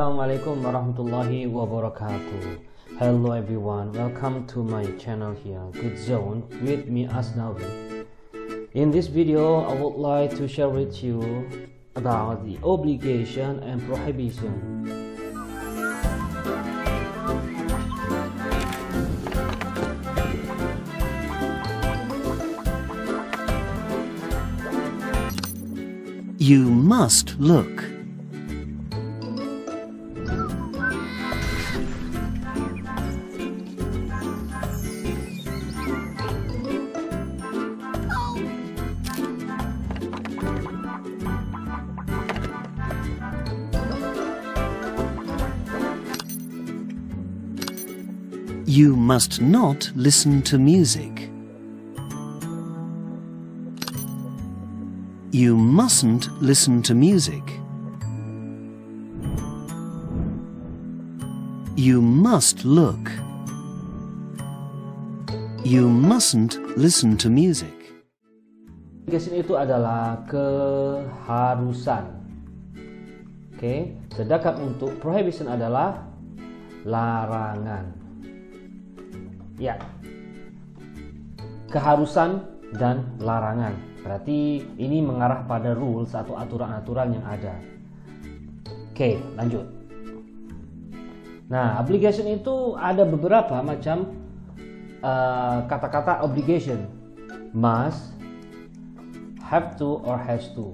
Assalamualaikum warahmatullahi wabarakatuh. Hello everyone, welcome to my channel here, Good Zone, with me Asnawi. In this video, I would like to share with you about the obligation and prohibition. You must look. You must not listen to music. You mustn't listen to music. You must look. You mustn't listen to music. Obligation itu adalah keharusan. Oke, sedangkan untuk prohibition adalah larangan. Ya, keharusan dan larangan. Berarti ini mengarah pada rules atau aturan-aturan yang ada. Oke, lanjut. Nah, obligation itu ada beberapa macam kata-kata obligation. Must, have to, or has to.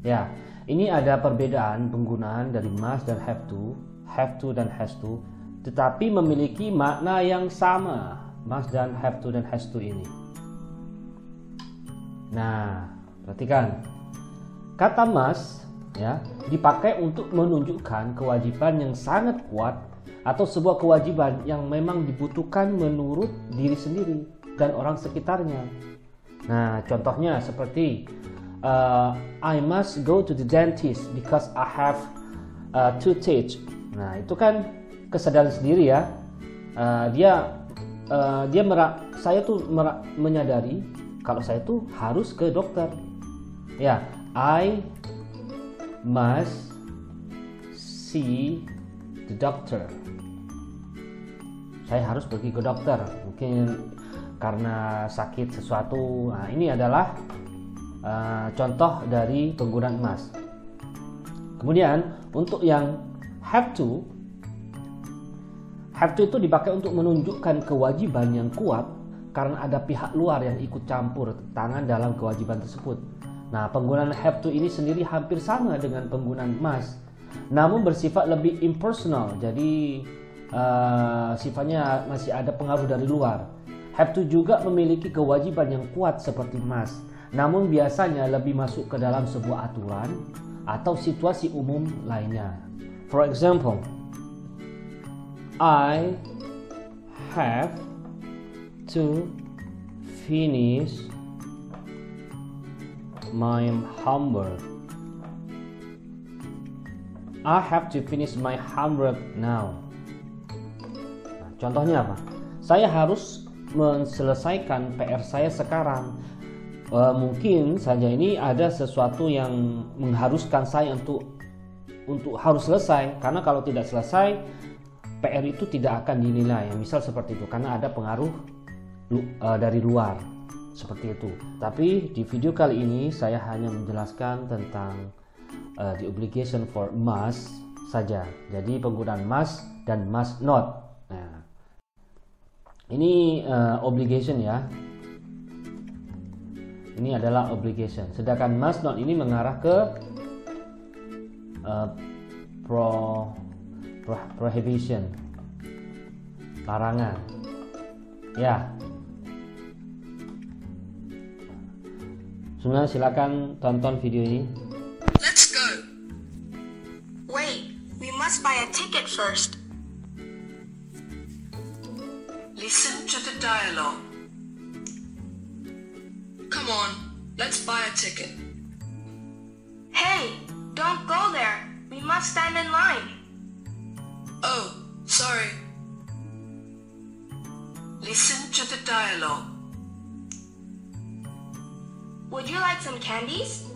Ya, ini ada perbedaan penggunaan dari must dan have to dan has to, tetapi memiliki makna yang sama. Must dan have to dan has to ini. Nah, perhatikan. Kata must ya dipakai untuk menunjukkan kewajiban yang sangat kuat atau sebuah kewajiban yang memang dibutuhkan menurut diri sendiri dan orang sekitarnya. Nah, contohnya seperti I must go to the dentist because I have toothache. Nah, itu kan kesadaran sendiri ya. Saya tuh menyadari kalau saya tuh harus ke dokter. Ya, I must see the doctor. Saya harus pergi ke dokter. Mungkin karena sakit sesuatu. Nah, ini adalah contoh dari penggunaan must. Kemudian untuk yang have to itu dipakai untuk menunjukkan kewajiban yang kuat karena ada pihak luar yang ikut campur tangan dalam kewajiban tersebut. Nah, penggunaan have to ini sendiri hampir sama dengan penggunaan must, namun bersifat lebih impersonal. Jadi sifatnya masih ada pengaruh dari luar. Have to juga memiliki kewajiban yang kuat seperti must, namun biasanya lebih masuk ke dalam sebuah aturan atau situasi umum lainnya. For example, I have to finish my homework. I have to finish my homework now. Nah, contohnya apa? Saya harus menyelesaikan PR saya sekarang. Mungkin saja ini ada sesuatu yang mengharuskan saya untuk harus selesai, karena kalau tidak selesai PR itu tidak akan dinilai. Misal seperti itu, karena ada pengaruh dari luar seperti itu. Tapi di video kali ini saya hanya menjelaskan tentang the obligation for must saja. Jadi penggunaan must dan must not. Nah, ini obligation ya. Ini adalah obligation. Sedangkan must not ini mengarah ke prohibition, larangan. Ya. Semua silakan tonton video ini. Let's go. Wait, we must buy a ticket first. Listen to the dialogue. Come on, let's buy a ticket. Hey, don't go there. We must stand in line. Oh, sorry. Listen to the dialogue. Would you like some candies?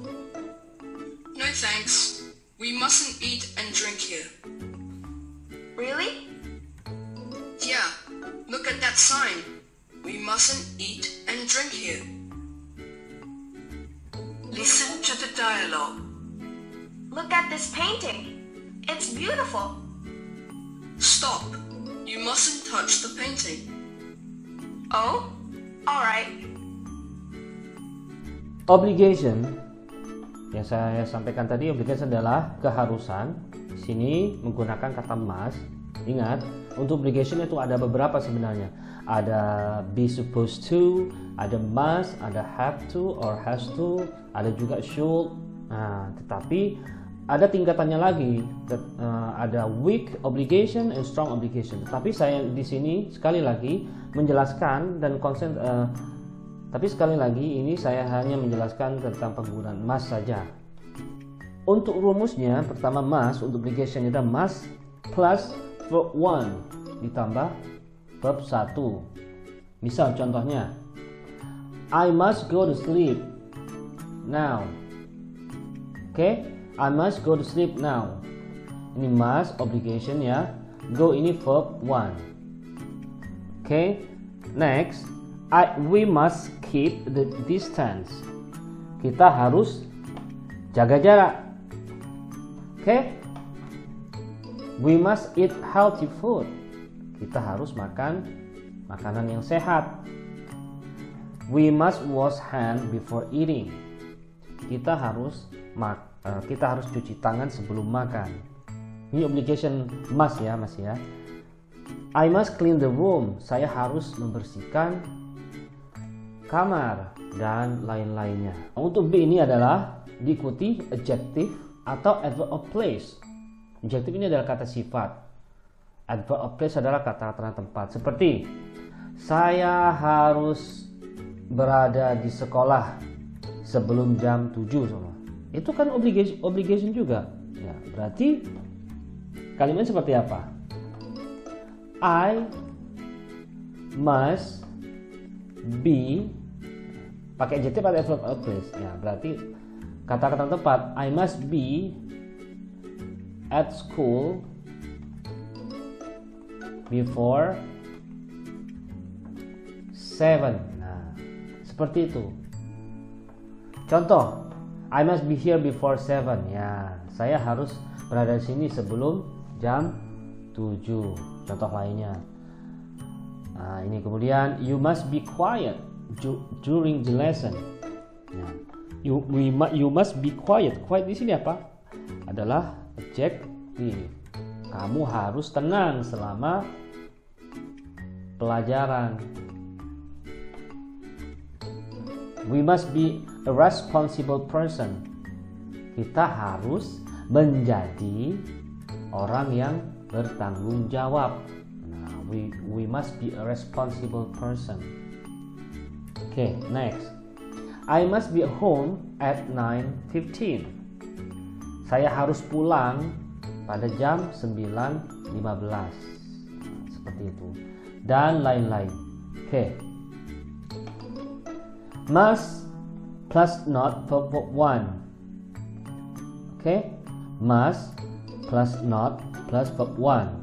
No thanks. We mustn't eat and drink here. mustn't eat and drink here. Listen to the dialogue. Look at this painting. It's beautiful. Stop. You mustn't touch the painting. Oh? Alright. Obligation yang saya sampaikan tadi, obligation adalah keharusan. Di sini menggunakan kata must. Ingat, untuk obligation itu ada beberapa sebenarnya. Ada be supposed to, ada must, ada have to or has to, ada juga should. Nah, tetapi ada tingkatannya lagi. Ada weak obligation and strong obligation. Tetapi saya di sini sekali lagi menjelaskan dan tapi sekali lagi ini saya hanya menjelaskan tentang penggunaan must saja. Untuk rumusnya, pertama must untuk obligation itu must plus verb 1 ditambah verb 1. Misal contohnya, I must go to sleep now. Oke, I must go to sleep now. Ini must obligation ya. Go ini verb 1. Oke, next, we must keep the distance. Kita harus jaga jarak. Oke? We must eat healthy food. Kita harus makan makanan yang sehat. We must wash hand before eating. Kita harus cuci tangan sebelum makan. Ini obligation must ya, Mas ya. I must clean the room. Saya harus membersihkan kamar dan lain-lainnya. Untuk B ini adalah diikuti adjective atau adverb of place. Adjective ini adalah kata sifat. Adverb of place adalah kata tempat. Seperti saya harus berada di sekolah sebelum jam 7 semua. Itu kan obligation juga. Ya, berarti kalimat seperti apa? I must be, pakai adjective atau adverb of place. Ya, berarti kata-kata tepat. I must be at school before 7. Nah, seperti itu. Contoh, I must be here before 7. Ya, saya harus berada di sini sebelum jam 7. Contoh lainnya. Nah, ini kemudian you must be quiet during the lesson. Nah, you must be quiet. Quiet di sini apa? Adalah adjective. Kamu harus tenang selama pelajaran. We must be a responsible person. Kita harus menjadi orang yang bertanggung jawab. We must be a responsible person. Okay, next. I must be home at 9:15. Saya harus pulang pada jam 9:15. Seperti itu. Dan lain-lain. Okay. Must plus not verb 1. Okay. Must plus not plus verb 1.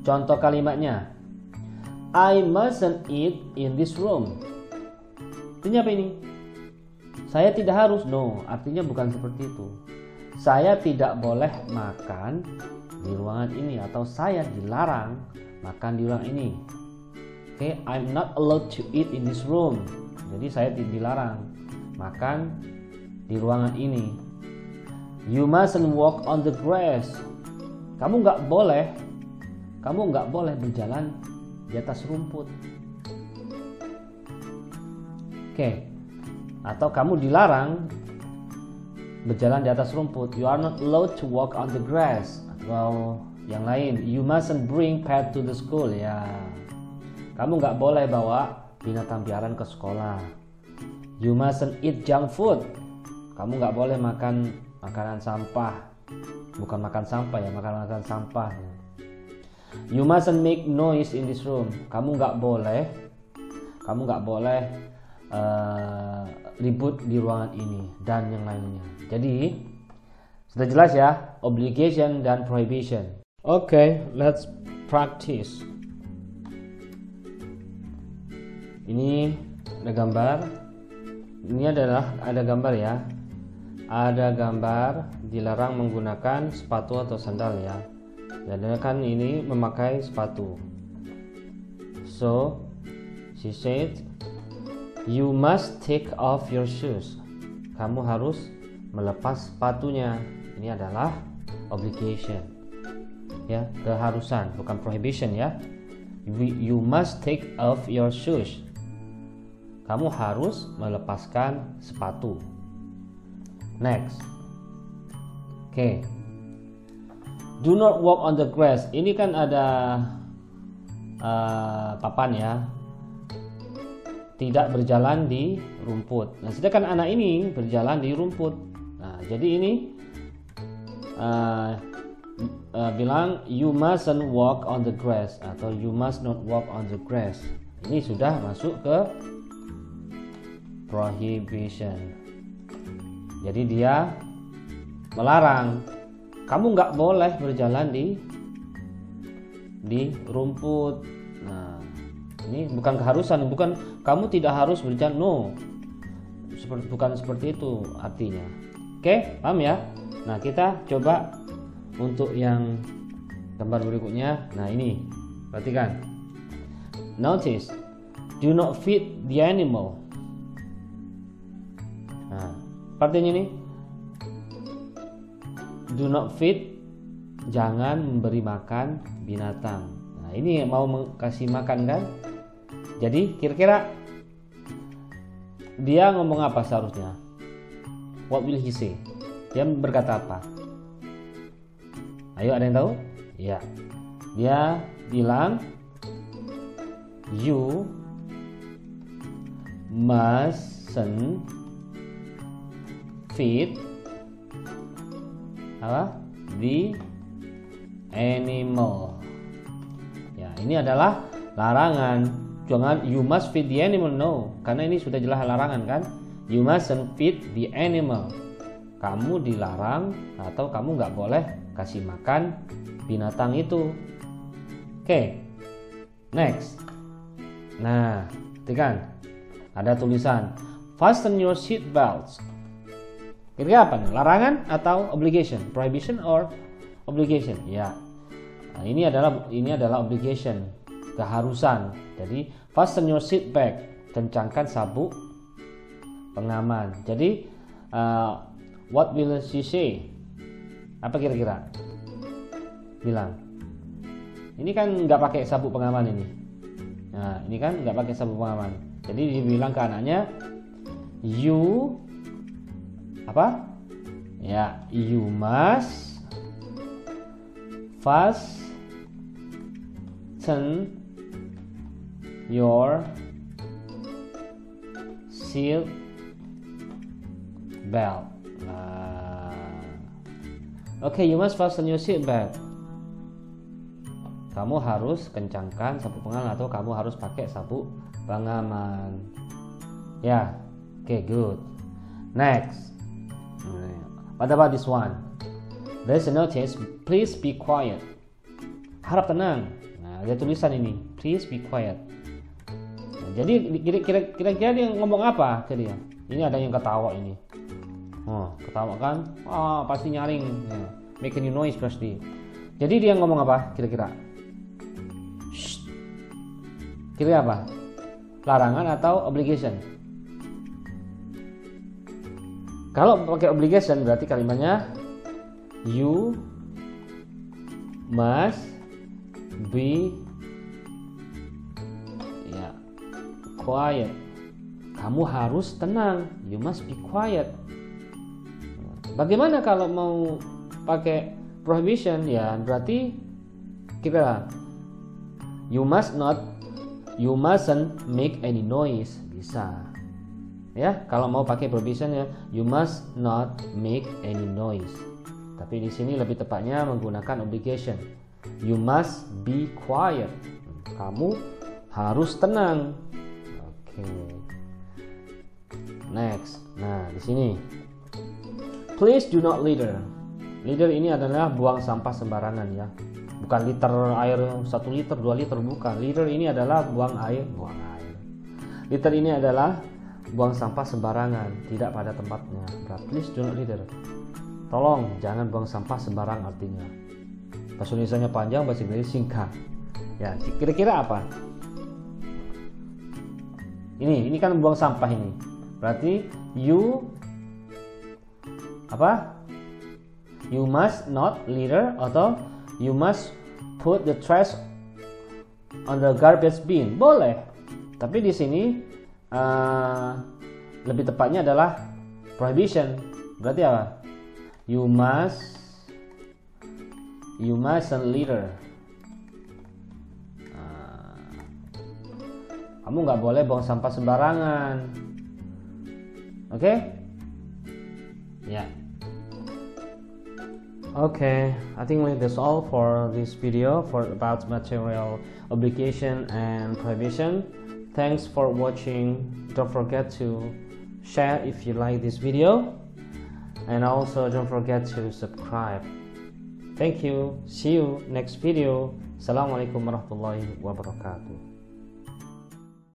Contoh kalimatnya, I mustn't eat in this room. Artinya apa ini? Saya tidak harus. No, artinya bukan seperti itu. Saya tidak boleh makan di ruangan ini, atau saya dilarang makan di ruangan ini. Okay, I'm not allowed to eat in this room. Jadi saya dilarang makan di ruangan ini. You mustn't walk on the grass. Kamu nggak boleh berjalan di atas rumput. Oke. Atau kamu dilarang berjalan di atas rumput. You are not allowed to walk on the grass. Atau yang lain, you mustn't bring pet to the school. Ya, kamu nggak boleh bawa binatang piaraan ke sekolah. You mustn't eat junk food. Kamu nggak boleh makan makanan sampah. Bukan makan sampah ya, makan sampah. You mustn't make noise in this room. Kamu nggak boleh ribut di ruangan ini, dan yang lainnya. Jadi sudah jelas ya, obligation dan prohibition. Okay, let's practice. Ini ada gambar. Ini adalah ada gambar ya. Ada gambar dilarang menggunakan sepatu atau sandal ya. Jadi kan ini memakai sepatu. So she said, you must take off your shoes. Kamu harus melepas sepatunya. Ini adalah obligation. Ya, keharusan, bukan prohibition ya. You must take off your shoes. Kamu harus melepaskan sepatu. Next. Oke. Do not walk on the grass. Ini kan ada papan ya. Tidak berjalan di rumput. Nah, sedangkan anak ini berjalan di rumput. Nah, jadi ini bilang you mustn't walk on the grass atau you must not walk on the grass. Ini sudah masuk ke prohibition. Jadi dia melarang kamu nggak boleh berjalan di rumput. Nah, ini bukan keharusan, bukan kamu tidak harus berjalan, no, bukan seperti itu artinya. Oke, paham ya? Nah, kita coba untuk yang gambar berikutnya. Nah, ini perhatikan. Notice, do not feed the animal. Nah, artinya ini do not feed, jangan memberi makan binatang. Nah, ini mau kasih makan kan? Jadi kira-kira dia ngomong apa seharusnya? What will he say? Dia berkata apa? Ayo, ada yang tahu? Ya. Dia bilang you mustn't feed the animal. Ya, ini adalah larangan. Jangan you must feed the animal, no, karena ini sudah jelas larangan kan. You mustn't feed the animal. Kamu dilarang atau kamu nggak boleh kasih makan binatang itu. Oke. Next. Nah, perhatikan. Ada tulisan fasten your seat belts. Kira-kira apa nih? Larangan atau obligation? Prohibition or obligation? Ya. Nah, ini adalah obligation, keharusan. Jadi fasten your seat belt, kencangkan sabuk pengaman. Jadi what will she say? Apa kira-kira? Bilang. Ini kan nggak pakai sabuk pengaman ini. Nah, ini kan nggak pakai sabuk pengaman. Jadi dibilang ke anaknya, you apa? Ya, you must fasten your seat belt. Oke, you must fasten your seat belt. Kamu harus kencangkan sabuk pengaman atau kamu harus pakai sabuk pengaman. Ya, oke, good. Next. What about this one? There's a notice, please be quiet. Harap tenang. Nah, ada tulisan ini, please be quiet. Nah, jadi kira-kira dia ngomong apa ke dia? Ini ada yang ketawa ini. Oh, ketawa kan? Pasti nyaring. Ya. Making noise pasti. Jadi dia ngomong apa kira-kira? Kira-kira apa? Larangan atau obligation? Kalau pakai obligation berarti kalimatnya you must be quiet. Kamu harus tenang. You must be quiet. Bagaimana kalau mau pakai prohibition? Ya berarti kita you mustn't make any noise. Bisa. Ya, kalau mau pakai prohibition ya, you must not make any noise. Tapi di sini lebih tepatnya menggunakan obligation. You must be quiet. Kamu harus tenang. Oke. Next. Nah, di sini. Please do not litter. Litter ini adalah buang sampah sembarangan ya. Bukan liter air 1 liter, 2 liter, bukan. Litter ini adalah buang air. Litter ini adalah buang sampah sembarangan, tidak pada tempatnya. Please do not litter. Tolong jangan buang sampah sembarang artinya. Bahasa Indonesianya panjang, bahasa Inggris singkat. Ya, kira-kira apa? Ini kan buang sampah ini. Berarti you apa? You must not litter atau you must put the trash on the garbage bin. Boleh. Tapi di sini lebih tepatnya adalah prohibition. Berarti apa? You mustn't litter. Kamu nggak boleh buang sampah sembarangan. Oke? Ya. Okay, I think that's all for this video about material obligation and prohibition. Thanks for watching. Don't forget to share if you like this video, and also don't forget to subscribe. Thank you. See you next video. Assalamualaikum warahmatullahi wabarakatuh.